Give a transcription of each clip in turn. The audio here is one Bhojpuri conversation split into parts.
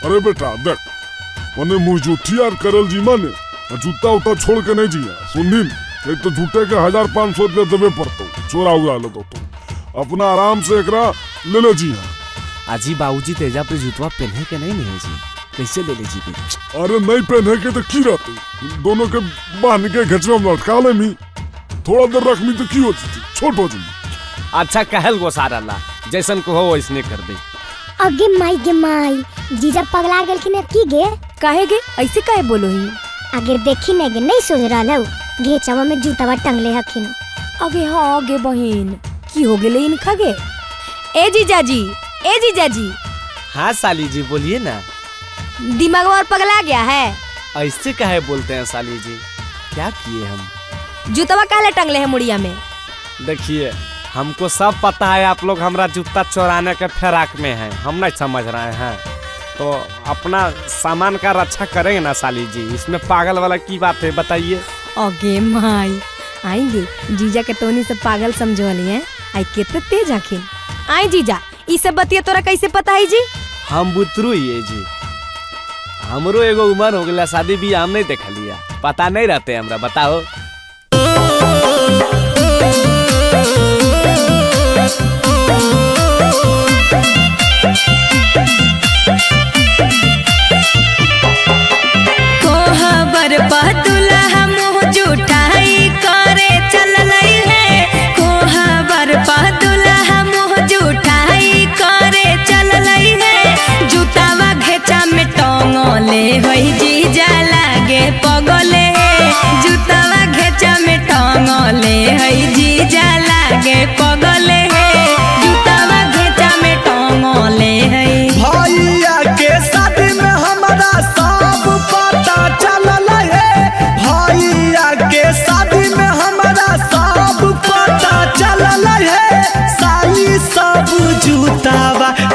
अरे बेटा देख मने मुँह जूठी यार करल जी माने जूता उता छोड़ के नहीं जिया सुनिन एक तो जूते के 1500 रुपया देवे पड़तो चोरा उड़ा लो तो अपना आराम से एकरा ले ले जिया। अजी बाबूजी तेजा पे जूतवा पहने के नहीं है जी, कैसे ले जी? अरे नहीं पहने के तो की रहते दोनों के बांध के घचवा में लटका ले मी थोड़ा देर रख मी तो की होती थी छोट हो जी। अच्छा कहल गो सारा ला जैसन को हो वैसने कर दे। अगे माई जीजा पगला गेल कि न की गे काहे गे ऐसे काहे बोलो ही? अगर देखी नहीं गे नहीं सोच रहा लो घेचवा में जूतावा टंगले हखिन। अगे हाँ गे बहन की हो गेले इनका गे? ए जीजाजी। हाँ साली जी बोलिए ना। दिमाग और पगला गया है? ऐसे काहे बोलते हैं साली जी, क्या किए हम? जूतावा काहे टंगले है मुड़िया में? देखिए हमको सब पता है आप लोग हमारा जूता चोराने के फिराक में हैं, हम नहीं समझ रहे हैं तो अपना सामान का रक्षा करेंगे ना साली जी, इसमें पागल वाला की बात है बताइए। अगे माई आएंगे जीजा के तोनी से पागल समझोली हैं आई कितने तेज आखिन। आई जीजा ई सब बतिया तोरा कैसे पता है जी? हम बुतरू ये जी हमरो एगो उम्र हो गया शादी भी हम नहीं देख लिया पता नहीं रहते हमरा बताओ।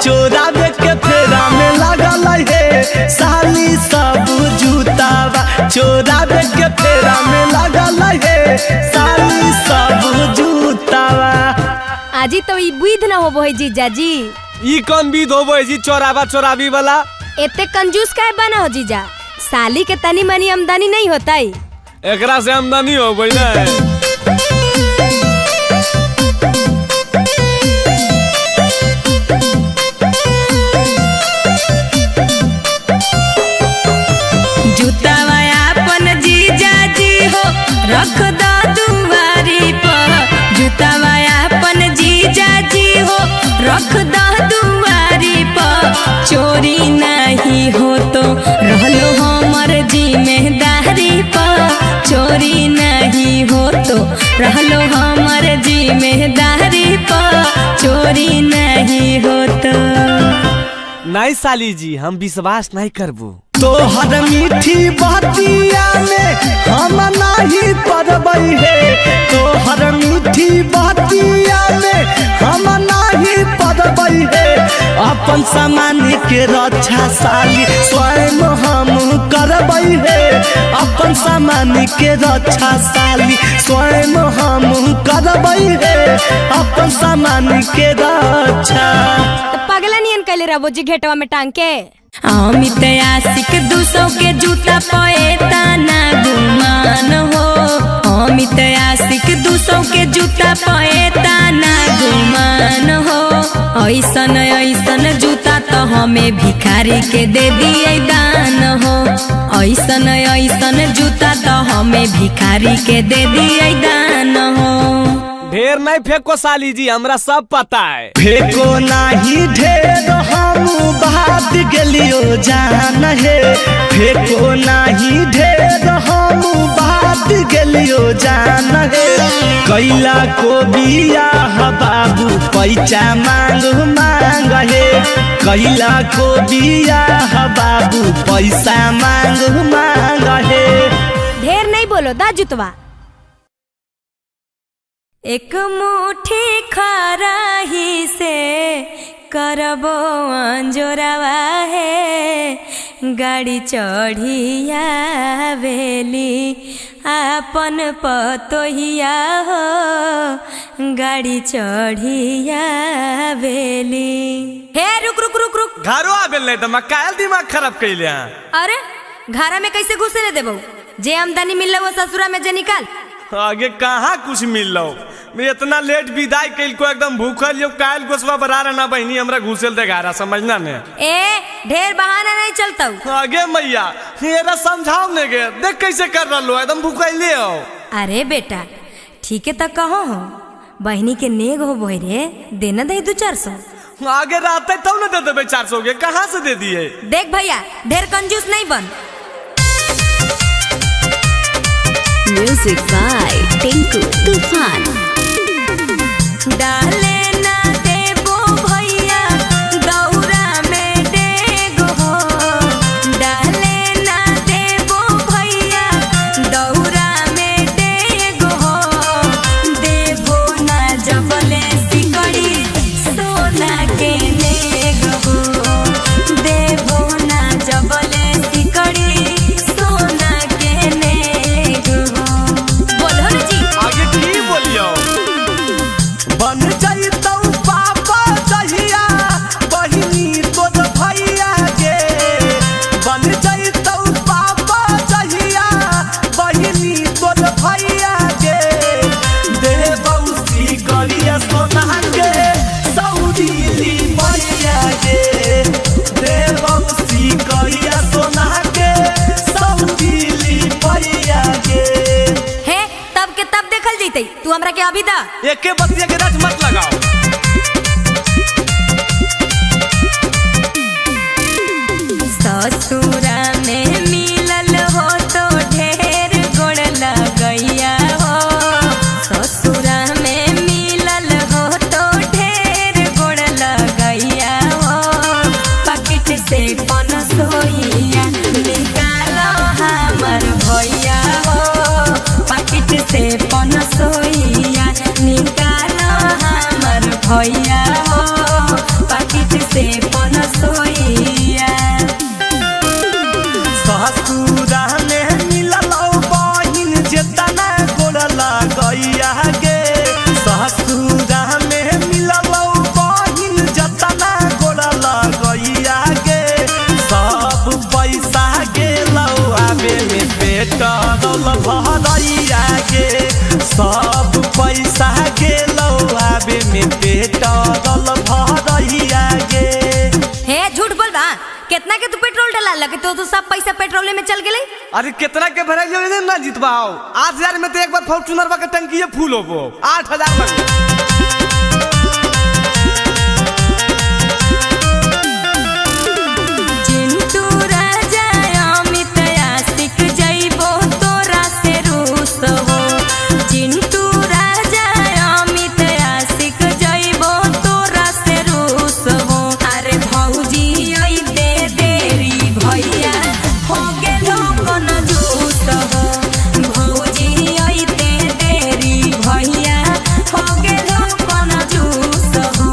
चोरावे के फेरा में लागल है साली सब जूतावा चोरावे के फेरा में लागल है साली सब जूतावा। आजी तो ई बुध ना होबो है जीजा जी। ई कौन विध होबो है जी चोरावा चोरावी वाला? एते कंजूस काहे बना हो जीजा? साली के तनी मनी आमदनी नहीं होता एकरा से आमदनी होबो ना। रख दो दुआरी पर जूतावा अपन जीजा जी हो रख दो दुआरी पर चोरी नहीं हो तो रहलो हमर जिम्मेदारी पर चोरी नहीं हो तो रहलो हमर जिम्मेदारी पर चोरी नहीं हो तो। नहीं साली जी हम विश्वास नहीं करबो। तोहर मीठी बतिया में हम नहीं पड़बै है तोहर मीठी बतिया में हम नहीं पड़बै है अपन सामान के रक्षा साली स्वयं हम करबै है अपन सामान के रक्षा साली स्वयं हम करबै है अपन सामान के रक्षा। पगला नियन कैले रहो जी घेटवा में टांग के। अमित आशिक 200 के जूता पैता ना गुमान हो अमित आशिक 200 के जूता पैता ना गुमान हो ऐसन ऐसन जूता तो हमें भिखारी के दे दिए दान हो ऐसन ऐसन जूता तो हमें भिखारी के दे दिए दान हो। ढेर नहीं फेंको साली जी हमरा सब पता है। फेंको नहीं ढेर हम बात गेलियो जान है फेंको नहीं ढेर हम बात गेलियो जान है कैला को बियाह बाबू पैसा मांग मांग है कैला को बियाह बाबू पैसा मांग मांग है। ढेर नहीं बोलो दा जुतवा। एक मुट्ठी खराही से करबो अंजोरावा है गाड़ी चढ़िया वेली आपन पतोहिया हो गाड़ी चढ़िया बेली। हे रुक रुक रुक रुक, घरो आबे नहीं तो मैं कायल दिमाग खराब कैले हैं। अरे घरा में कैसे घुसे ले देबो? जे आमदनी मिल वो ससुरा में जे निकाल। आगे कहाँ कुछ मिल लो, मैं इतना लेट विदाई कैल को एकदम भूखल यो कायल गोसवा बरा रहना बहनी हमरा घुसेल दे घारा, समझना ने। ए ढेर बहाना नहीं चलता। आगे मैया येरा समझाओ ने गे, देख कैसे कर रहा एकदम भूखैले हो। अरे बेटा ठीक है तो कहो हो, बहनी के नेग हो बोई रे, देना दे 200-400। आगे रहते तब ना दे देबे 400 के, कहाँ से दे दिए? देख भैया ढेर कंजूस नहीं बन। म्यूजिक बाय टिंकू तूफान। डाले ना देबो भैया दौरा में डेगो हो, डाले ना देबो भैया दौरा में डेगो हो, देबो ना जबले सिकड़ी सोना के नेगो हो, देबो ना जबले सिकड़ी सोना के नेगो हो। बोलो ना जी। आगे की बोलियो? बन जाइतौ पापा जहिया बहिनी तोर भैया गे, बन जाइतौ पापा जहिया बहिनी तोर भैया गे, देबौ सिकड़िया सोना के सौदीली भैया गे, देबौ सिकड़िया सोना के सौदीली भैया गे। हे तब के तब देखल जैते, तू हमरा के अभी दा। एके बतिया के रट मत लगाओ। ससुरा में मिलल हो तो ढेर गोड़ लगैया हो, ससुरा में मिलल हो तो ढेर गोड़ लगैया हो, पकेट से 500 निकालो हमर भैया हो, पकेट से 500 निकालो हमर भैया हो, पकेट से 500। ससुरा में मिललौ बहिन जेतना गोड़ लगैया गे, ससुरा में मिललौ बहिन जेतना गोड़ लगैया गे, सब पैसा गेलौ आबे में पेट्रोल भरैया गे, सब पैसा गेलौ आबे में पेट्रोल भरैया गे। हे झूठ बोल बा, कितना के तू पेट्रोल डला लगे तो सब पैसा पेट्रोल में चल गेले। अरे कितना के भराई ले ना जीतबाओ, 8000 में तो एक बार फॉर्च्यूनर बा के टंकी फूल होबो, 8000 लगे। चिंटू राजा अमित आशिक जइबो तोरा से रूस हो, चिंटू राजा अमित आशिक जइबो तोरा से रूस हो। अरे भौजी आई दे देरी भैया हो गेलो कन जूस हो, भौजी आई दे देरी भैया हो गेलो कन जूस हो।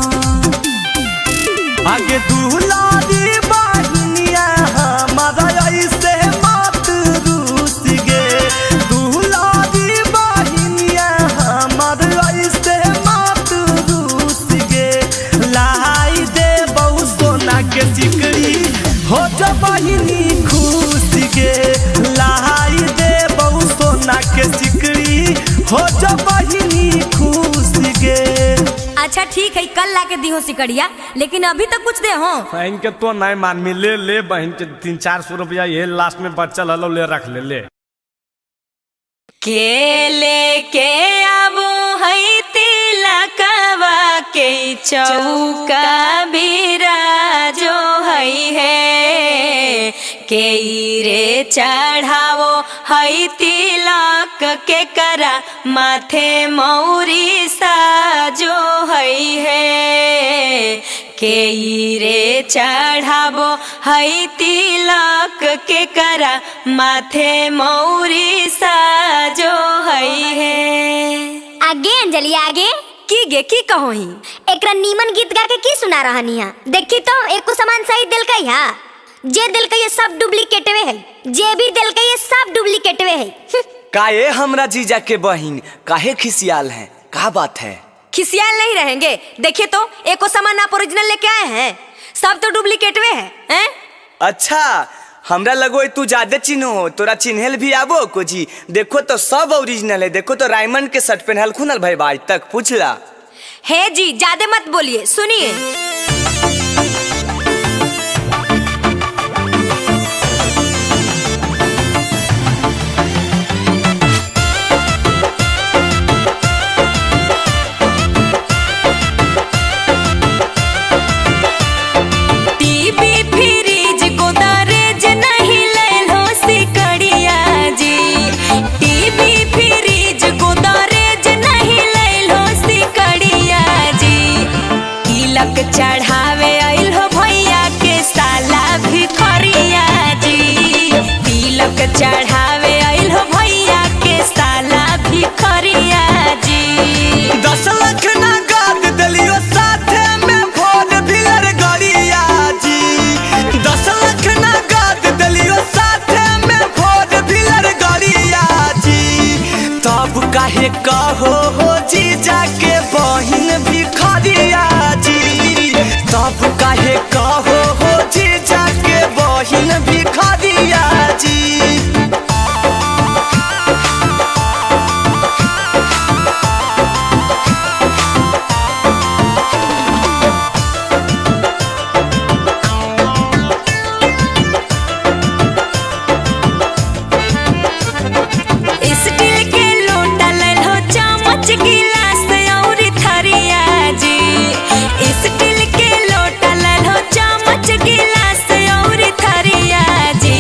आगे दुलारी बहिनिया हमारा ऐसे मत रूस गे, दुलारी बहिनिया हमारा ऐसे मत रूस गे, लाई दे बहु सोना के सिकड़ी हो जा बहिनी खुश गे, लाई दे बहु सोना के सिकड़ी हो जा बहिनी खुश गे। अच्छा ठीक है, कल लाके दी हो सिकड़िया, लेकिन अभी तक कुछ दे हो। बहन के तो नहीं मान में ले ले बहन के 300-400 रुपया ये लास्ट में बचल हलो ले रख ले ले। केले के आबो है तिलकवा के चौका बिराजो है, के रे चढ़ावो है तिलक के करा माथे मौरी साजो है, के रे चढ़ावो है तिलक के करा माथे मौरी साजो है। आगे अंजलि आगे की गे की कहोही? एकरा नीमन गीत गा के की सुना रहनिया? देखी तो एको सामान सही दिल का हा, जे दिल का ये सब डुप्लीकेटवे है, जे भी दिल का ये सब डुप्लीकेटवे है। काहे हमरा जीजा के बहिन काहे खिसियाल है, का बात है? खिसियाल नहीं रहेंगे। देखिए तो एको सामान आप ओरिजिनल लेके आए हैं, सब तो डुप्लीकेट में हैं। अच्छा हमरा लगो तू ज्यादा चिन्हो, तोरा चिन्हल भी आबो को जी। देखो तो सब ओरिजिनल है। देखो तो रायमंड के शर्ट पहनल खुनल भाई आज तक पूछला। हे जी ज्यादा मत बोलिए, सुनिए। चढ़ावे आइल हो भैया के साला भिखरिया जी। तिलक चढ़ावे आइल हो भैया के साला भिखरिया जी। 10 लाख ना गाद दलियो साथे में भोर भिलर गरिया जी। 10 लाख ना गाद दलियो साथे में भोर भिलर गरिया जी। तब काहे कहो हो जीजा के बहिन भिखरिया जी। तब काहे कहो हो जीजा के बहिन भिखरिया जी। स्टील के लोटा ले लो, चम्मच गिलास और थरिया जी। स्टील के लोटा ले लो, चम्मच गिलास और थरिया जी।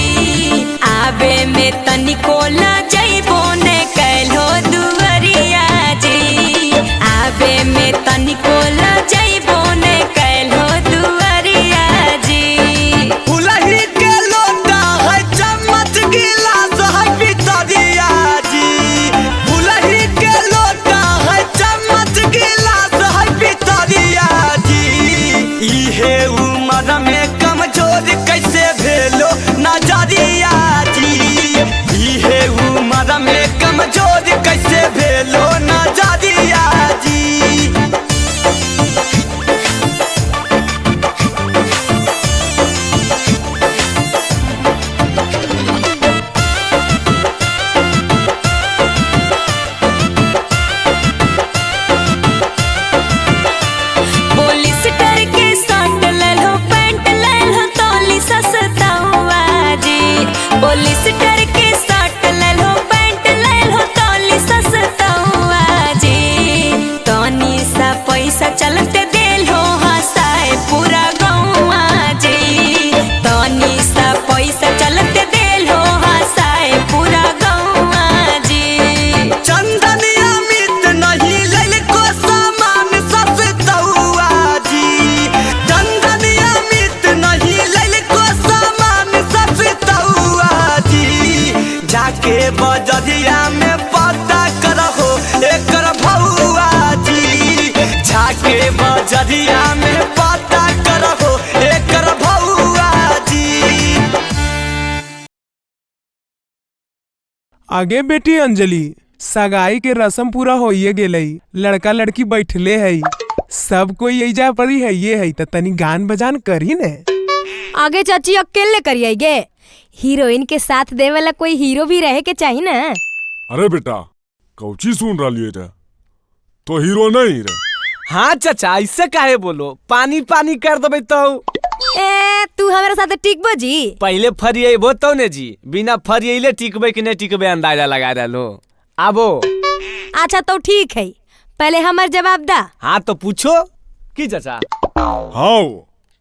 आबे में तनिको ला जइबो ने कैलो दुवरिया जी। आबे में तनिको ला जइबो ने कैलो दुवरिया जी। फुलही के लोटा है, चम्मच गिलास है पितरिया जी। फुलही के लोटा है, चम्मच गिलास है पितरिया जी। इहे उम्र में कमजोर कैसे भेलो नजरिया जी। इहे उम्र में कमजोर कैसे भेलो नजरिया जी। पॉलिस्टर के शर्ट ले लो, पैंट ले लो, तौली सस्ता हुआ जी। पॉलिस्टर के शर्ट ले लो, पैंट ले लो, तौली सस्ता हुआ जी। तनी सा पैसा चलते देल हो हंसाए पूरा गौवा जी। तनी सा पैसा चलते देल हो हंसाए पूरा गौवा जी। चंदनिया मित नहीं ललको सामान सस्ता हुआ जी। चंदनिया मित नहीं ललको सामान सस्ता हुआ जी। जाके बजरिया में पता करहो एकर भौआ जी। जाके बजरिया में पता करहो एकर भौआ जी। आगे बेटी अंजलि, सगाई के रस्म पूरा होइए गेलई। लड़का लड़की बैठले है, सब कोई एजा परी है ये है त तनी गान बजान करी ने। आगे चाची अकेले करिए गे, हीरोइन के साथ दे वाला कोई हीरो भी रहे के चाहिए ना। अरे बेटा कौची सुन रही है तो हीरो नहीं रे। हाँ चाचा ऐसे काहे बोलो, पानी पानी कर देबे तो। ए तू हमारे साथ टिकबो जी। पहले फरिएबो तो ने जी, बिना फरिएले टिकबे कि नहीं टिकबे अंदाजा लगा डालो। आबो। अच्छा तो ठीक है, पहले हमार जवाब दा। हाँ तो पूछो की चाचा। हाँ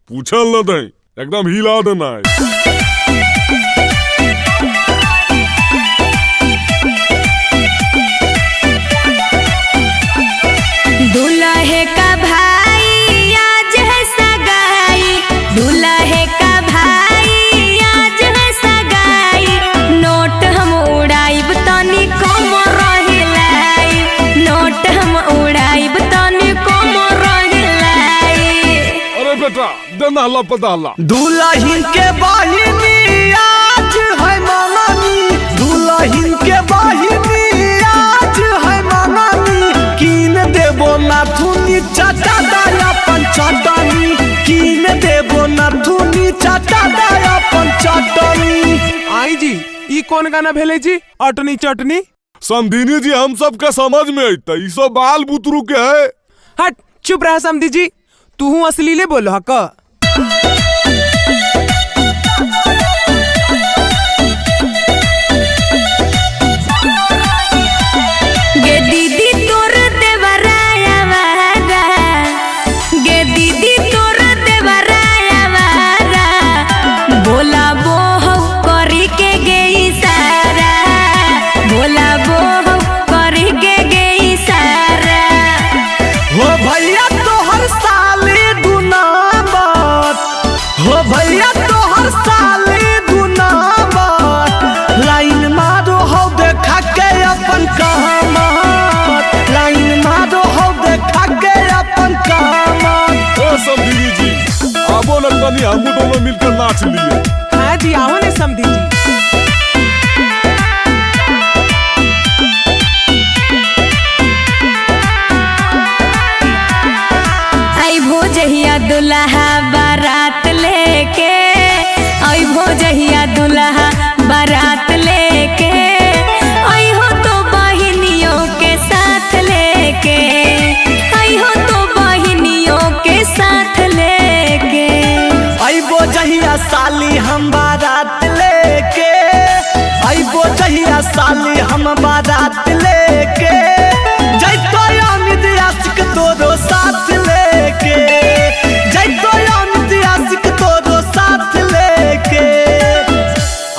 पूछल न दे, एकदम हिला देना है। दूल्हे का भाई आज है सगाई। दूल्हे का भाई आज है सगाई। नोट हम उड़ाइब तनी कम रहिलाई। नोट हम उड़ाइब तनी कम रहिलाई। अरे बेटा देना हल्ला पता हल्ला। दुल्हन के बहिनी आज है मंगनी। दुल्हन के बहिनी आज है मंगनी। कीन देबो ना चाटा दाया अपन चटनी कीन देबो नथुनी चाटा दाया अपन चटनी। आई जी ई कौन गाना भेले जी अटनी चटनी? समधिनी जी हम सब का समझ में अइता ई सब बाल बुतरू के है। हट चुप रहा समधी जी, तू असलीले बोलो हक। गे दीदी तोर देवराया वारा, गे दीदी तोर देवराया वारा, बोला बोह करी के गई सारा, बोला बोह करी के गई सारा। हो भैया तोहर साले गुनाबत, हो भैया तोहर साले गुनाबत, लाइन मारो हो देखा के अपन कहमत, लाइन मारो हो देखा के अपन कहमत। ओ समधिनी जी आबो न तनी हम दोनों मिलकर नाच लिए। हाँ जी आओ ने समधी जी। आई भोजहिया दुल्हा बारात लेके, आई भोजहिया दुल्हा बारात लेके, आई हो तो बहिनियों के साथ लेके, आई हो तो बहिनियों के साथ लेके। अइबो जहिया साली हम बारात लेके, अइबो जहिया साली हम बारात लेके, जैतो अमित आशिक तोरो साथ लेके, जैतो अमित आशिक तोरो साथ लेके।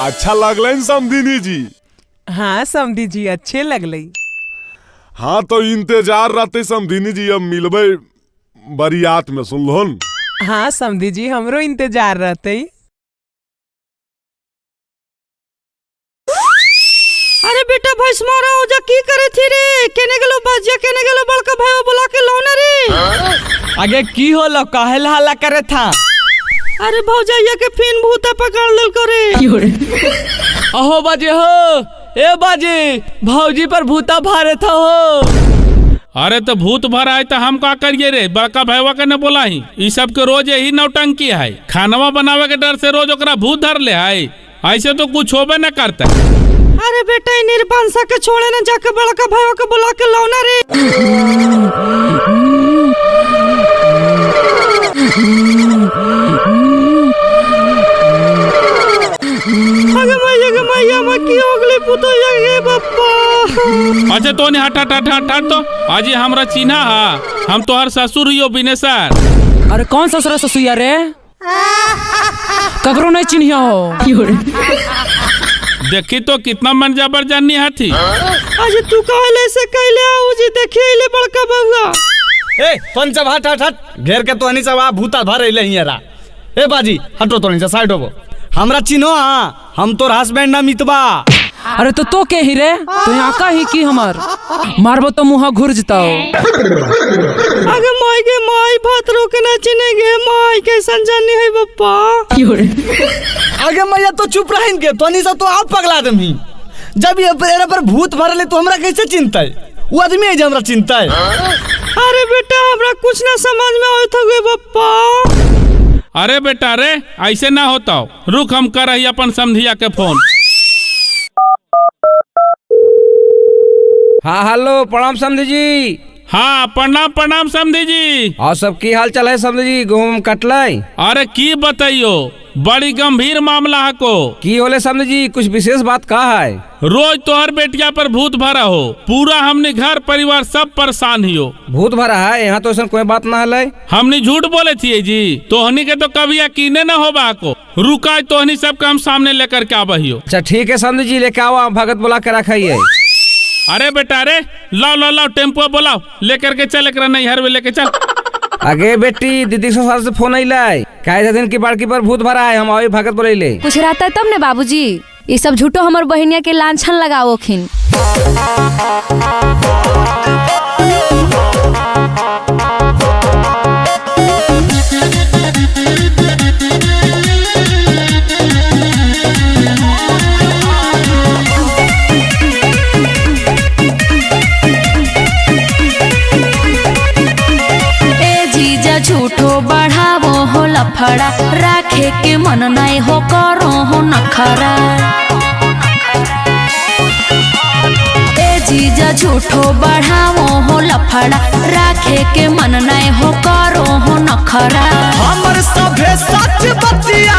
अच्छा लगलन समधिनी जी? हाँ समधी जी अच्छे लगलई। हाँ तो इंतजार रहते समधिनी जी, अब मिलबे बरियात में सुनलोन। हाँ समधी जी हमरो इंतजार रहते। अरे बेटा भैंसमारा हो जा की करे थी रे? केने गेलो बाजिया केने गेलो बड़का भाई बुला के लौना रे। आगे की होलो काहे हल्ला करे था? अरे भौजाइया के फिन भूता पकड़ लेल करे। अहो बाजे हो, ए बाजे भौजी पर भूता भारे था हो। अरे तो भूत भरा है तो हम का करिए रे? बड़का भैया के न बोला ही ई सब के रोज यही नौटंकी है। खानवा बनावे के डर से रोज ओकरा भूत धर ले है, ऐसे तो कुछ होबे न करता। अरे बेटा निर्बंसा के छोड़े न जाके बड़का भाई के बुला के लौना रे। अगे मैया मैं की होगले पुतैया गे बप्पा। अच्छा तो हट हट हट हट हट तो आज हमरा चिन्हा हा, हम तोहर ससुर हियो बिनेसर। अरे कौन ससुर ससुया रे? ककरो नहीं चिन्हिया हो। देखी तो कितना मन जबर जानी हाथी। आज तू कहले से कहले आऊ जी देखिए ले बड़का बउआ। ए पंचब हट हट हट घेर के तो हनी सब भूता भरे ले हियरा। ए बाजी हटो तो नहीं से साइड होबो। हमरा चिन्हो हां, हम तोर हस्बैंड ना मितबा। अरे तो के ही रे? तो यहाँ का ही की हमर मारबो तो मुहा घुर जताओ। अगे माई के माई भात रोके ना चिने गे माई कैसन जानी है बप्पा। आगे मैया तो चुप रहें के तो नहीं से तो आप पगला दमी। जब ये पेड़ पर भूत भरले तो हमरा कैसे चिंता है? वो आदमी है जो हमरा चिंता है। अरे बेटा हमरा कुछ ना समझ में आवत गे बप्पा। अरे बेटा रे ऐसे ना होता, रुक हम कर रही अपन समधिया के फोन। हाँ हेलो प्रणाम समधी जी। हाँ प्रणाम प्रणाम समधी जी। और सब की हाल चाल है समधी जी? गेहूं कटलाई? अरे की बताइयो, बड़ी गंभीर मामला है को। की होले समधी जी? कुछ विशेष बात का है? रोज तोहर बेटिया पर भूत भरा हो, पूरा हमने घर परिवार सब परेशान हियो। भूत भरा है? यहाँ तो ऐसा कोई बात ना है। हमने झूठ बोले थी जी, तोहनी के तो कभी यकीने न होबा को। रुका तोहनी सब का हम सामने लेकर के आबहियो। अच्छा ठीक है समधी जी, लेके आओ, भगत बुला के रखाइए। अरे बेटा रे लाओ लाओ लाओ टेम्पो बुलाओ, लेकर के चल, एक नैहर में लेके चल। आगे बेटी दीदी ससुराल से फोन आइले कहे दिन की बाड़की पर भूत भरा है, हम अभी भगत बोले। कुछ रहता तब ने बाबूजी, ये सब झूठो हमर बहनिया के लांछन लगाओखिन। लफड़ा राखे के मन नहीं हो करो हो नखरा ए जीजा झूठो बढ़ाओ हो लफड़ा राखे के मन नहीं हो करो हो नखरा हमर सभे सच बतिया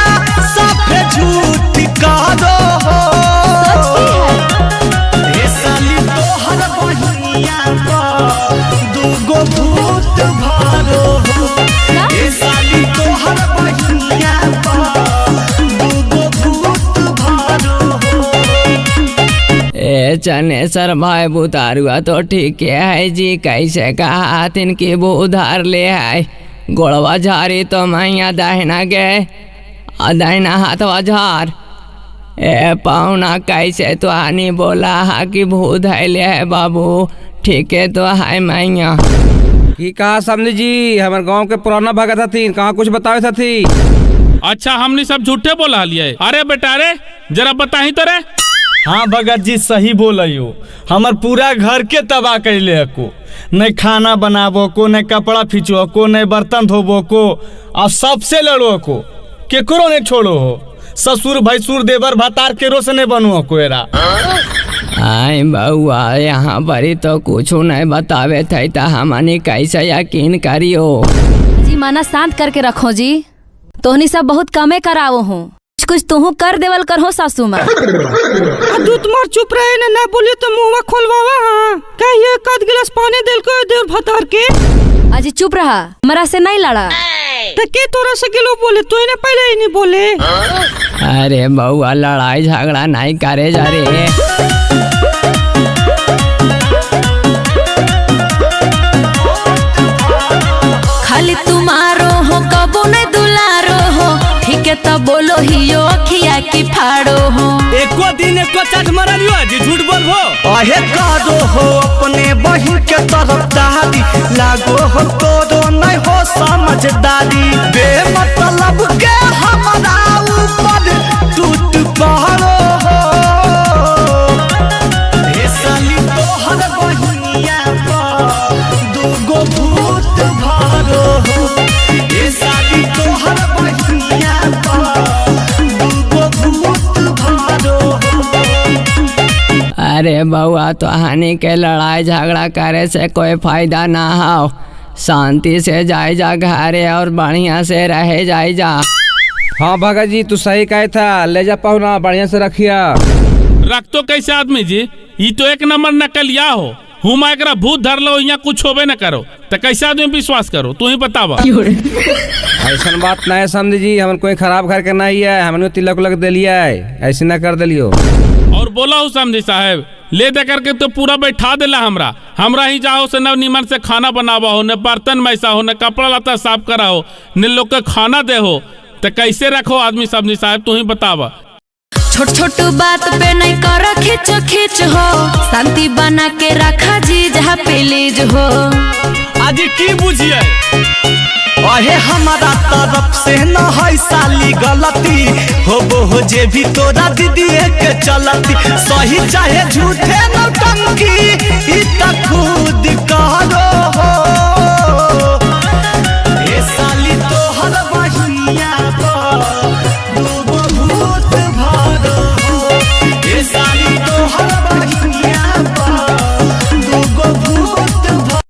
सभे झूठ कहो हो ए साली तोहर बहिनिया दूगो भूत भरो हो ए साली तोहर बहिनिया दूगो भूत भरो हो। ए चनेसर भाई बुतारुआ तो ठीक है जी, कैसे कहा तिनकी वो उधार ले आए गोड़वा झारी तो मैया दाहिना गए दाहिना हाथवा झार। ए पाहुना कैसे तो आनी बोला हा कि भूत है ले है बाबू, ठीक है तो है मैया की कहा समझी जी, हमारे गांव के पुराना भगत थी, कहाँ कुछ बतावे थी। अच्छा हमने सब झूठे बोला लिए। अरे बेटा रे जरा बताही तो रे। हाँ भगत जी सही बोलियो, हमार पूरा घर के तबाह कैले को, न खाना बनाबो को, न कपड़ा खींचो को, न बर्तन धोबो को, और सबसे लड़ो को, केकरो ने छोड़ो हो, ससुर भैसुर देवर भतार के रोस ने बनुओ को एरा। आई बउआ यहाँ बड़ी तो कुछ नहीं बतावे थे तो हमनी कैसे यकीन करियो जी। माना शांत करके रखो जी, तोहनी सब बहुत कमे करावो हो, कुछ तुहू कर देवल कर हो सासू माँ। तू तुम्हार चुप रहे ना बोले तो मुंह खोलवावा। हाँ कहिए कद गिलास पानी दिल को देर भतार के। अजी चुप रहा, हमरा से नहीं लड़ा तो के तोरा से गिलो बोले, तो इन्हें पहले ही नहीं बोले। अरे बउआ लड़ाई झगड़ा नहीं करे जा रे। खाली तुम्हारो हो कबो न दुलारो हो, ठीक है तब बोलो ही यो अखिया की फाड़ो हो। एको दिन एको चाट मरलियो जी, झूठ बोलबो अहे कारो हो अपने बहिन के तरफ दादी, लागो हो तोरो नहीं हो समझदारी, बेमतलब के हमारा ऊपर टूट पड़ो हो। ए साली तोहर बहिनिया दूगो भूत भरो हो, ए साली तोहर बहिनिया दूगो भूत भरो हो। अरे बउआ तो हानि के लड़ाई झगड़ा करे से कोई फायदा ना हो, शांति से जाए जा घरे और बढ़िया से रहे जाए जा। हाँ भगत जी तू सही कहे था, ले जा पाहुना बढ़िया से रखिया। रख तो कैसे आदमी जी, ये तो एक नंबर नकलिया हो, हुमा एकरा भूत धर लो यहाँ कुछ होबे न करो तो कैसे आदमी विश्वास करो, तू ही बतावा। ऐसा बात नहीं समझी जी, हमन कोई खराब घर के नहीं है, हमने तिलक उलक दे लिया है, ऐसे ना कर दिलियो। और बोला हूँ समझी साहब, ले दे करके तो पूरा बैठा देला हमरा ही जाओ से न नीमन से खाना बनावा हो, न बर्तन मैसा हो, न कपड़ा लता साफ करा हो, न लोग के खाना दे हो, तो कैसे रखो आदमी समझी साहब, तू ही बतावा। छोट छोट बात पे नहीं कर खिच खिच हो, शांति बना के रखा जी जहाँ प्लीज हो। आज की बुझिए अहे हमारा तरफ से न है साली गलती, हो जे भी तोरा दीदी के चलती, सही चाहे झूठे नौटंकी ई त खुद करो हो। ए साली तोहर बहिनिया दूगो भूत भरो हो, ए साली तोहर बहिनिया दूगो भूत भरो।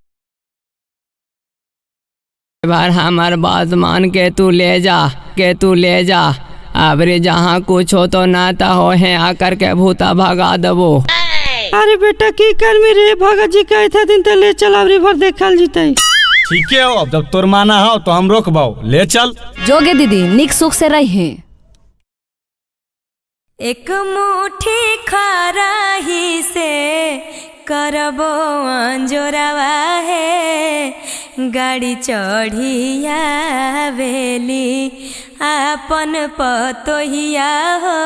बार हमार बात मान के तू ले जा, अबरे जहाँ कुछ हो तो ना तो हो है आकर के भूता भगा दबो। अरे बेटा की कर मेरे भगत जी कहे थे दिन तो ले चल अबरी भर देखल जीते। ठीक है, अब जब तोर माना हो तो हम रोकबाओ, ले चल। जोगे दीदी निक सुख से रही। एक मुट्ठी खराही से करबो अंजोरावा है, गाड़ी चढ़िया बेली आपन पतोहिया हो,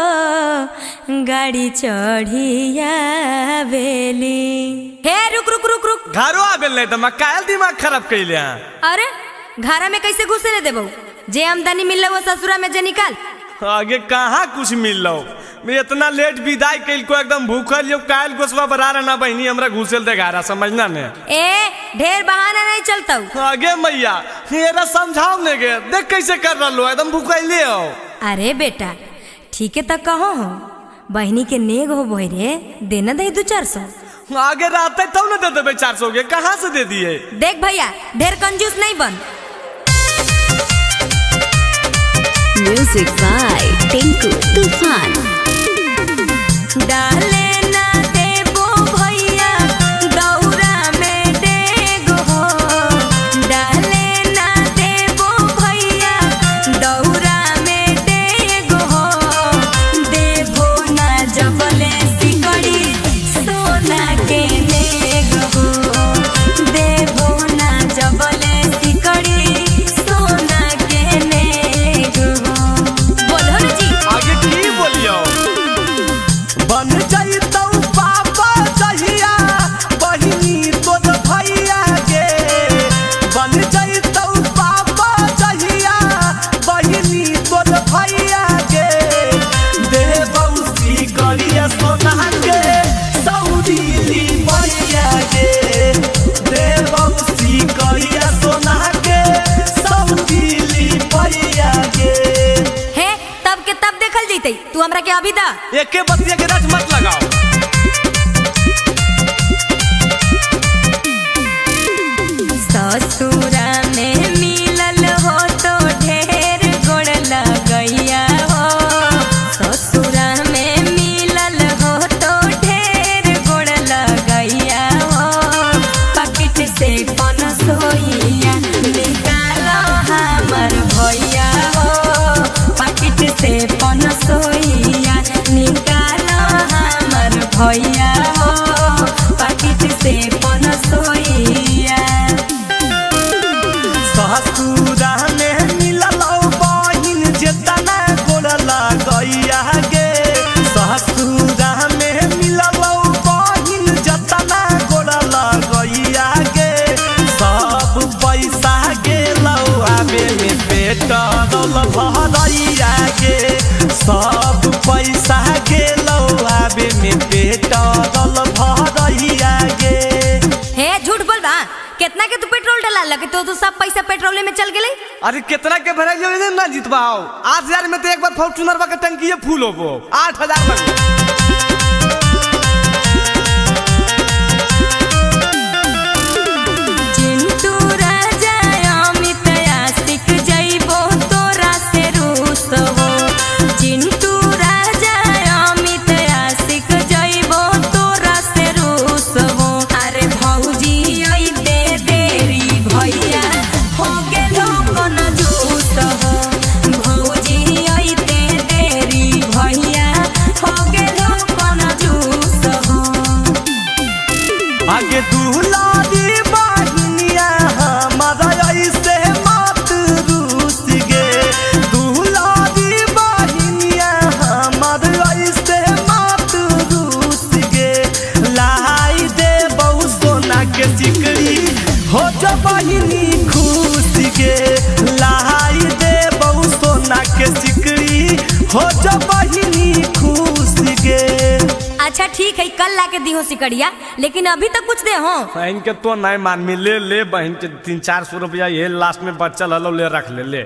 गाड़ी चढ़िया बेली। हे रुक रुक रुक रुक, घरो आबे ले तो कायल दिमाग खराब कैले हैं। अरे घरा में कैसे घुसे ले देबो, जे आमदनी मिल वो ससुरा में जे निकाल। आगे कहाँ कुछ मिल लो। मैं इतना लेट विदाई कैल को एकदम भूखल जो कायल गोसवा बरा रहना बहनी हमरा घुसेल देखारा समझना ने। ए ढेर बहाना नहीं चलता। आगे मैया मेरा समझाओ ने के देख कैसे कर रहा लो एकदम भूखैले हो। अरे बेटा ठीक है तो कहो हो बहनी के नेग हो बोई रे देना दे 200-400। आगे रहते तब न दे देबे 400 के कहाँ से दे दिए। देख भैया ढेर कंजूस नहीं बन। म्यूजिक बाय टिंकू तूफान। डाले ना देबो भैया दौरा में डेग हो, डाले ना देबो भैया दौरा में डेग हो, देबो ना जबले सिकड़ी सोना के नेग हो, देबो ना जबले सिकड़ी सोना के नेग हो। बोलो ना जी आगे की बोलियो। बन जाइतौ पापा जहिया बहिनी तोर भैया गे, बन जाइतौ पापा जहिया बहिनी तोर भैया गे, देबौ सिकड़िया सोना के सौदीली भैया गे, देबौ सिकड़िया सोना के सौदीली भैया गे। हे तब के तब देखल जैते तू हमरा के अभी दा। एके बतिया के रच मत लगाओ। ससुरा में मिलल हो तो ढेर गोड़ लगैया हो, ससुरा में मिलल हो तो ढेर गोड़ लगैया हो, पकिट से कौन सोइया निकालो हमर भैया हो, पकिट से कौन सोइया निकालो हमर भैया हो, पकिट से कौन सोइया। ससुरा में मिलल बहिन जेतना गोड़ लगैया गे, ससुरा में मिलल बहिन जेतना गोड़ लगैया गे, सब पैसा गेलौ आबे में पेट्रोल भरैया गे, सब पैसा गेलौ आबे में पेट्रोल भरैया गे। हे झूठ बोल बा कितना के तू पेट्रोल डला लगे तो सब पैसा पेट्रोल में चल गेले। अरे कितना के भराई जो ना जीतबाओ 8000 में तो एक बार फॉर्च्यूनर के टंकी फूल होबो 8000 में। चिंटू राजा अमित आशिक जइबो तोरा से रूस हो, चिंटू राजा अमित आशिक जइबो तोरा से रूस हो, अरे भौजी आई दे देरी भैया हो गेलो कौन जूस हो, भौजी आई दे देरी भैया हो गेलो कौन जूस हो। आगे दुलारी बहिनिया हमारा ऐसे मत रूस गे, दुलारी बहिनिया हमारा ऐसे मत रूस गे, लाई दे बहु सोना के सिकड़ी हो जा बहिनी खुश गे, लाई दे बहु सोना के सिकड़ी हो जा बहिनी खुश गे। अच्छा ठीक है कल ला के दी हो सिकड़िया लेकिन अभी तक कुछ दे हो। बहन के तो नहीं मान में ले ले बहन के 300-400 रुपया ये लास्ट में बच्चा लो ले रख ले।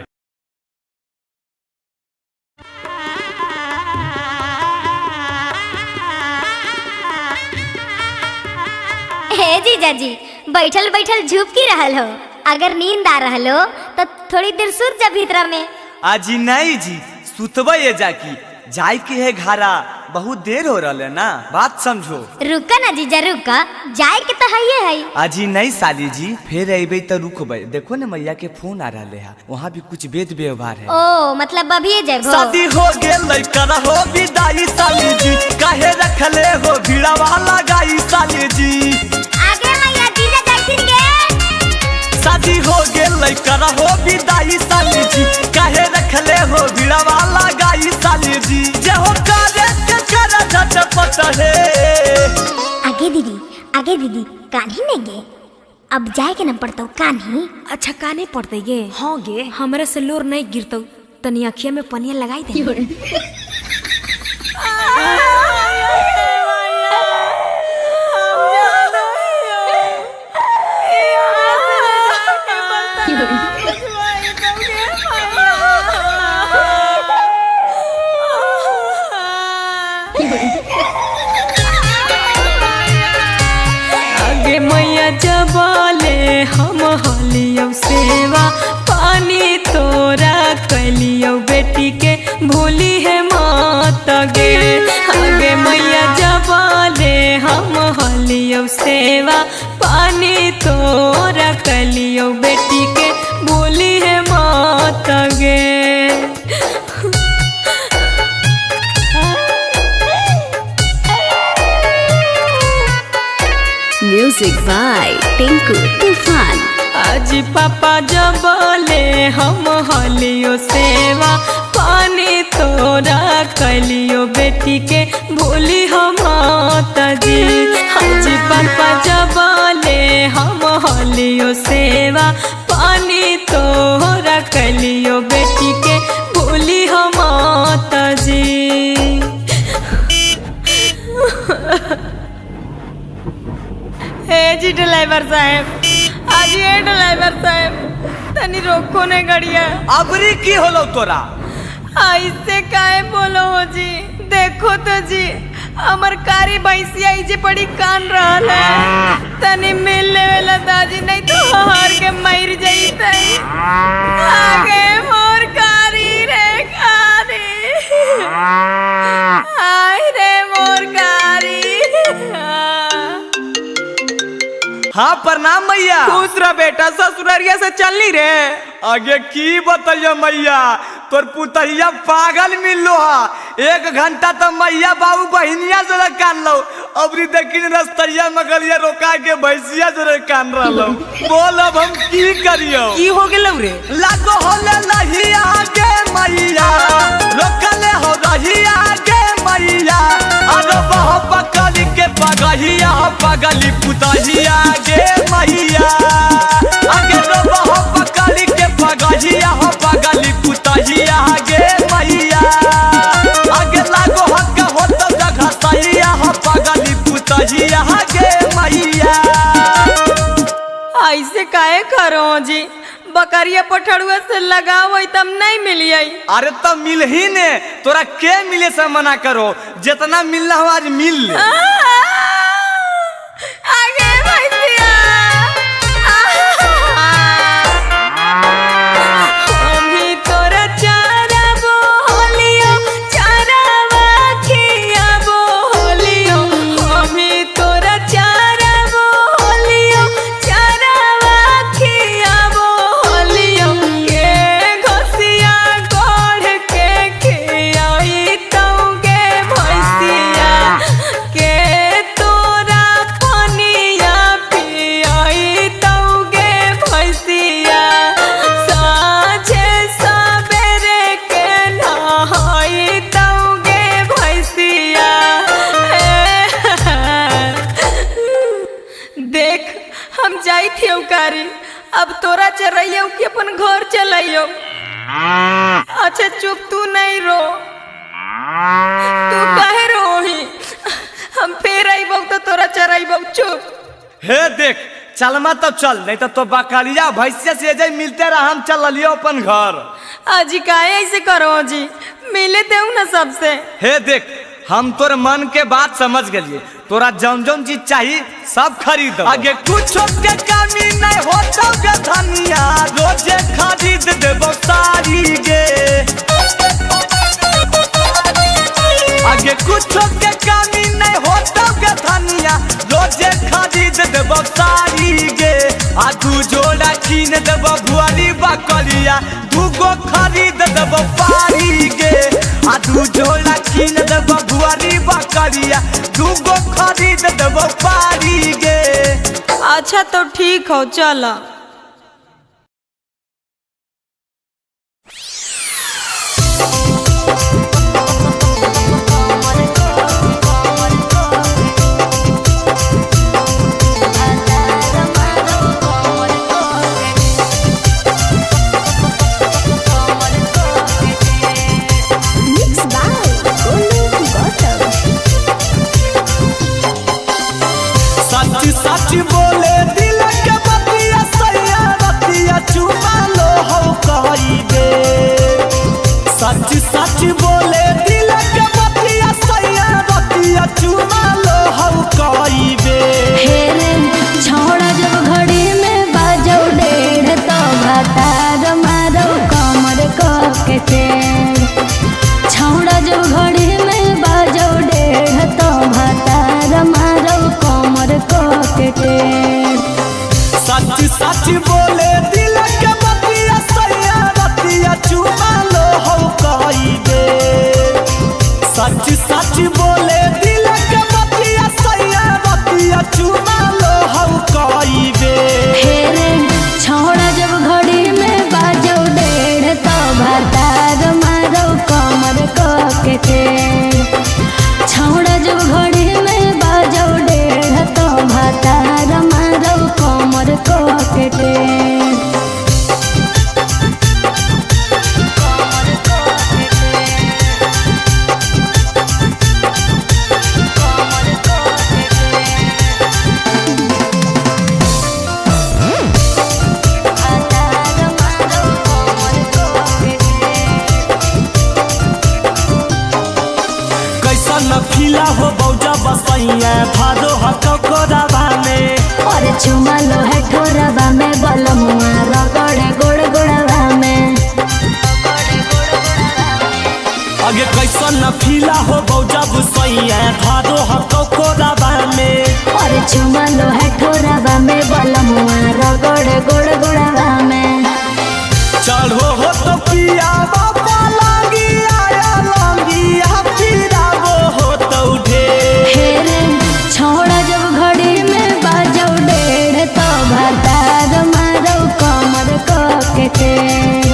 हे जीजा जी बैठल बैठल झुप की रहल हो, अगर नींद आ रहल हो तो थोड़ी देर सुत जा भीतर में। अजी नहीं जी सुतबे ये जाकी जाय के है घारा बहुत देर हो रहा है ना बात समझो। रुका ना जीजा रुका जाए के तो है। अजी नहीं साली जी फिर अबे तो रुकबे, देखो ना मैया के फोन आ रहा है वहाँ भी कुछ वेद व्यवहार है। ओ मतलब अभी जब शादी हो गेल कर हो विदाई साली जी, काहे रखले हो भीड़ा वाला गाई साली जी, आगे मैया जीजा जाइथिन गे। शादी हो गेल कर हो विदाई साली जी, काहे रखले हो भीड़ा वाला गाई साली जी, जे हो करे के कर झटपट है। आगे दीदी कान्ही नहीं गे, अब जाए के न पड़ता कान्ही। अच्छा काने पड़ते गे। हाँ गे हमरा से लोर नहीं गिरतो तनी अखिया में पनिया लगाई दे। आगे मैया जबाले हम हलियो सेवा पानी तोरा कैलियो बेटी के भूली है मात गे। आगे मैया जबाले हम हलियो सेवा पानी तोरा कैलियो बेटी के भूली है मात गे। Music by Tinku Tufan. आज पापा जबले हम हलियो सेवा पानी तोरा कैलियो बेटी के भूली हम जी। आज पापा जबले हम हलियो सेवा पानी तोरा कैलियो बेटी के भूली हम जी। हे जी ड्राइवर साहब, आज ये ड्राइवर साहब तनी रोको ने गड़िया। अबरी की होलो तोरा? ऐसे काहे बोलो हो जी? देखो तो जी हमर कारी भैंसिया इजे पड़ी कान रहल है, तनी मिल लेवेला दादी, नहीं तो हार के मर जईते। आगे मोर कारी रे कारी, आय रे मोर कारी। हाँ प्रणाम मैया। खुश रह बेटा, ससुररिया से चलनी रे। आगे की बताइए मैया, तोर पुतहिया पागल मिलो हा। 1 घंटा तो मैया बाबू बहिनिया जरा कान लो, अबरी देखी रस्तैया मगलिया रोका के भैंसिया जरा कान रहो। बोल अब हम की करियो? की हो गेलौ रे? लागो होले नहीं आगे मैया, रोकले हो रही आगे मैया। अरे बह पकड़ी के पगहिया पगली पुतहिया गे मैया। आगे रो बह पकड़ी के पगहिया पगली पुतहिया गे मैया। आगे लागो हक हो तो जगह सहिया पगली पुतहिया गे मैया। ऐसे काहे करो जी? बकरिया पठड़ुआ से लगाओ तब नहीं मिलिए। अरे तब मिल ही ने, तोरा के मिले से मना करो, जितना मिलना हो आज मिल ले। आगे भैंसिया हमी तोरा चारा बोलियो, चारावा खिया बोलियो। हमी तोरा चारा बोलियो, चारावा खिया बोलियो। के घसिया गोढ़ के खियाई तौगे भैंसिया, के तोरा पनिया पियाई तौगे भैंसिया। साँझे सबेरे के नहाई तौगे भैंसिया। देख हम जाई थी कारी, अब तोरा चरइयो कि अपन घर चलाइयो। अच्छा चुप, तू नहीं रो, तू काहे रोही? हम फिर आइबो तो तोरा चराइबो, चुप। हे देख चलमा तो चल, नहीं तो बकरिया भैंसिया से जाई मिलते रह, हम चल लियो अपन घर। अजी काहे ऐसे करो जी? मिले दे ना सबसे। हे देख हम तोर मन के बात समझ गलिए, तोरा जौन जौन चीज चाहिए सब खरीद। आगे कुछ के कमी नहीं होता गे धनिया, रोजे खरीद देबो सारी गे। आगे कुछ के कमी नहीं होता गे धनिया, रोजे खरीद देबो सारी गे। आ 2 जोड़ा कीन देबो भुआरी बकरिया, 2 गो खरीद देबो पारी गे। आ 2 जोड़ा कीन देबो भुआरी बकरिया, 2 गो खरीद देबो पारी गे। अच्छा तो ठीक हो, चला। बोले दिल के बतिया सैया रतिया चुमा लो हो कई दे सच सच बोले दिल के बतिया सैया रतिया चुमा लो हो कई दे हेरे छोड़ा जब घड़ी में बाजो डेढ़ तो भतार मारो कमर के टेढ़ छोड़ा जब घड़ी में बाजो डेढ़ तो भतार मारो कमर के टेढ़ नफीला हो बौजा बसैया भादो हकोराबा में और चुमा लो है ठोरबा में बलमुआ रगड़े गोड़ गोड़वा में आगे कैसन नफीला हो बौजा बसैया भादो हकोराबा में और चुमा लो है ठोरबा में बलमुआ रगड़े गोड़ गोड़वा में चढ़ो हो तो पिया बाबा लागी आया लागी फिरा हो तो उठे हेरे छोड़ा जब घड़ी में बाजो डेढ़ तो भतार मारो कमर के टेढ़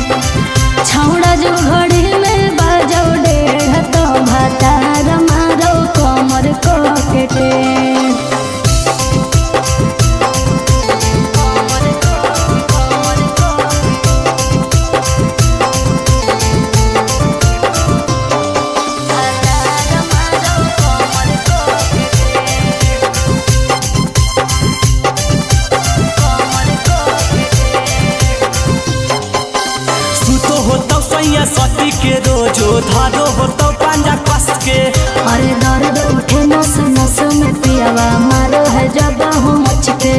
छोड़ा जब घड़ी में बाजो डेढ़ तो भतार मारो कमर के टेढ़ सती के रोजो धारो हो तो पंजा कस के अरे दर्द उठे नस नस में पियावा मारो है जब हूँ मच के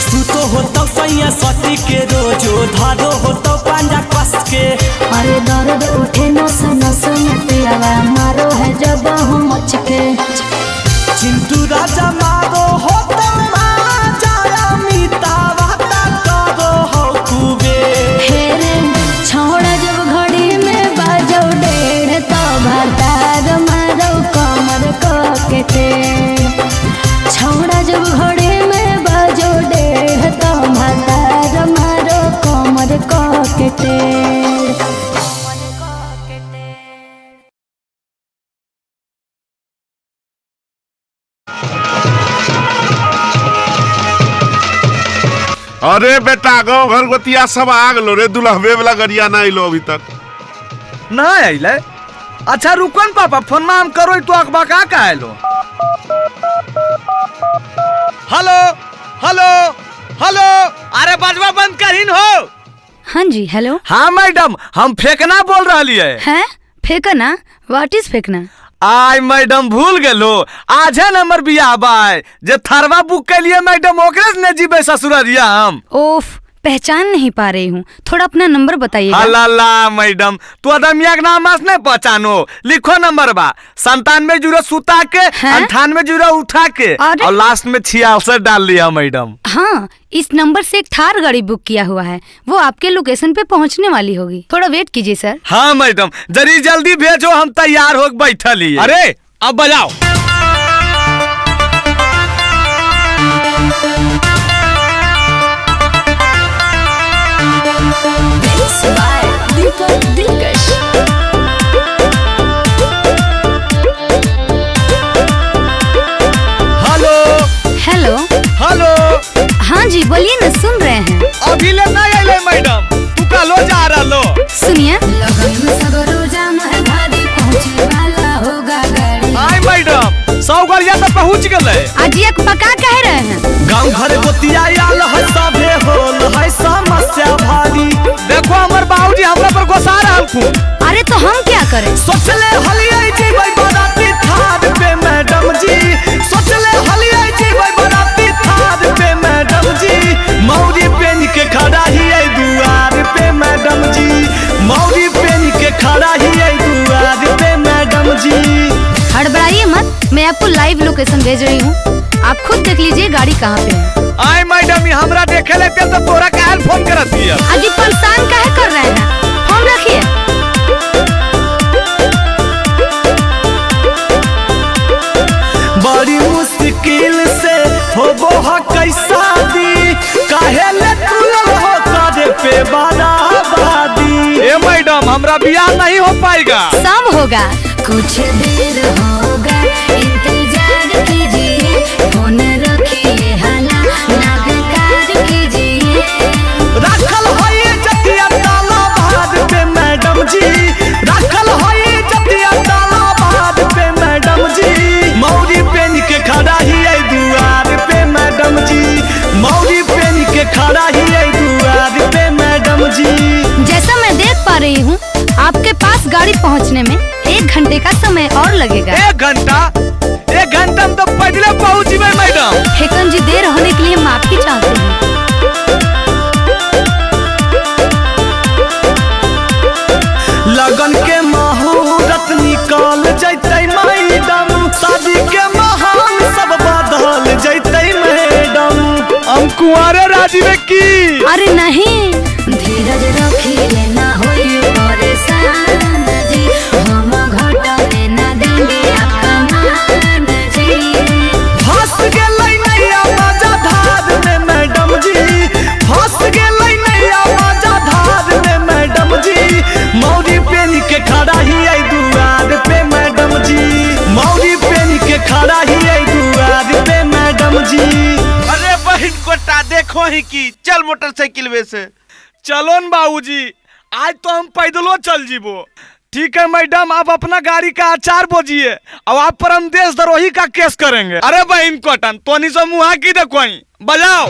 सुतो हो तो सैया सती के रोजो धारो हो तो पंजा कस के अरे दर्द उठे नस नस में पियावा मारो है जब हूँ मच के चिंटू राजा मारो हो तो जाया मीतावा करो हो कुबे हेरे छोड़ा जब घड़ी में बाजो डेढ़ तो भतार मारो कमर के टेढ़ छोड़ा जब घड़ी में बाजो डेढ़ तो भतार मारो कमर के टेढ़ अरे बेटा गाँव घर गोतिया सब आ गलो रे दुल्हबे वाला गरिया ना आइलो अभी तक ना आइले। अच्छा रुकन पापा फोन में हम करो तो अखबा का आइलो। हेलो हेलो हेलो अरे बजवा बंद करीन हो। हाँ जी हेलो। हाँ मैडम हम फेंकना बोल रही है। फेंकना व्हाट इज फेंकना? आय मैडम भूल गेलो आज है नंबर बियाह बाय जे थरवा बुक के लिए मैडम ओकरे ने जीबे ससुररिया हम। ओफ पहचान नहीं पा रही हूँ थोड़ा अपना नंबर बताइएगा। अल्लाह मैडम तू अदमिया के नाम नहीं पहचानो लिखो नंबर बा 97 सुता के 98 उठा के और लास्ट में 66 डाल लिया मैडम। हाँ इस नंबर से एक थार गाड़ी बुक किया हुआ है वो आपके लोकेशन पे पहुँचने वाली होगी थोड़ा वेट कीजिए सर। हाँ मैडम जरी जल्दी भेजो हम तैयार हो बैठल ही। अरे अब बजाओ। Hello hello hello. हाँ जी बोलिए ना सुन रहे हैं। अभी ले नहीं आइले मैडम तू कालो जा रहा लो। सुनिए हाय मैडम 100 गलिया तो पहुँच गए। आज एक पका कह रहे हैं गाँव घर गोतिया आल है सभे होल है समस्या भारी। देखो हमारे बाबूजी हमरा पर गुस्सा रहा। अरे तो हम क्या करें? सोचले हलिया जीवै बराती थार पे मैडम जी सोचले हलिया जीवै बराती थार पे मैडम जी मौरी पेन के खड़ा ही है दुआर पे मैडम जी मौरी पेन के खड़ा ही है दुआर पे मैडम जी। हड़बड़ाइए मत मैं आपको लाइव लोकेशन भेज रही हूँ आप खुद देख लीजिए गाड़ी कहाँ पे है। आए मैडम, हमरा देखे लेते तो तोरा काहे फोन करत हिया? अजी परेशान काहे कर रहे हैं? फोन रखिए। बड़ी मुश्किल से होबो ह कैसा दी, काहे ले तुलल हो करे पे बराबादी। ए मैडम, हमरा ब्याह नहीं हो पाएगा। सब होगा। कुछ देर होगा इंतजार कीजिए, फोन रखिए हाला ना बेकार कीजिए। रखल होई जतिया ताला बाद पे मैडम जी, रखल होई जतिया ताला बाद पे मैडम जी। मौरी पेन के खड़ा ही है दुआर पे मैडम जी, मौरी पेन के खड़ा ही है दुआर पे मैडम जी। जैसा मैं देख पा रही हूँ आपके पास गाड़ी पहुँचने में 1 घंटे का समय और लगेगा। 1 घंटा? 1 घंटा में तो पहले पहुँच गए मैडम। हेकन जी, देर होने के लिए माफी चाहते हैं। लगन के मुहूर्त निकाल जैते मैडम, शादी के माहौल सब बदल जैते मैडम। हम कुंवारे राजी में की। अरे नहीं, धीरज रखिए ना होइए परेशान जी, हम घटने ना देंगे आपका मान जी। फंस गेलै नैया मजा धार में मैडम जी, फंस गेलै नैया मजा धार में मैडम जी। मौरी पेन के खड़ा ही है दुआर पे मैडम जी, मौरी पेन के खड़ा ही है दुआर पे मैडम जी। अरे बहन कोटा देखो ही की, चल मोटरसाइकिल वे से। चलो न बाबूजी, आज तो हम पैदलो चल जीबो। ठीक है मैडम, आप अपना गाड़ी का आचार बोझिए, अब आप पर हम देशद्रोही का केस करेंगे। अरे बहन कोटन, तो नहीं सो मुहा की देखो बजाओ।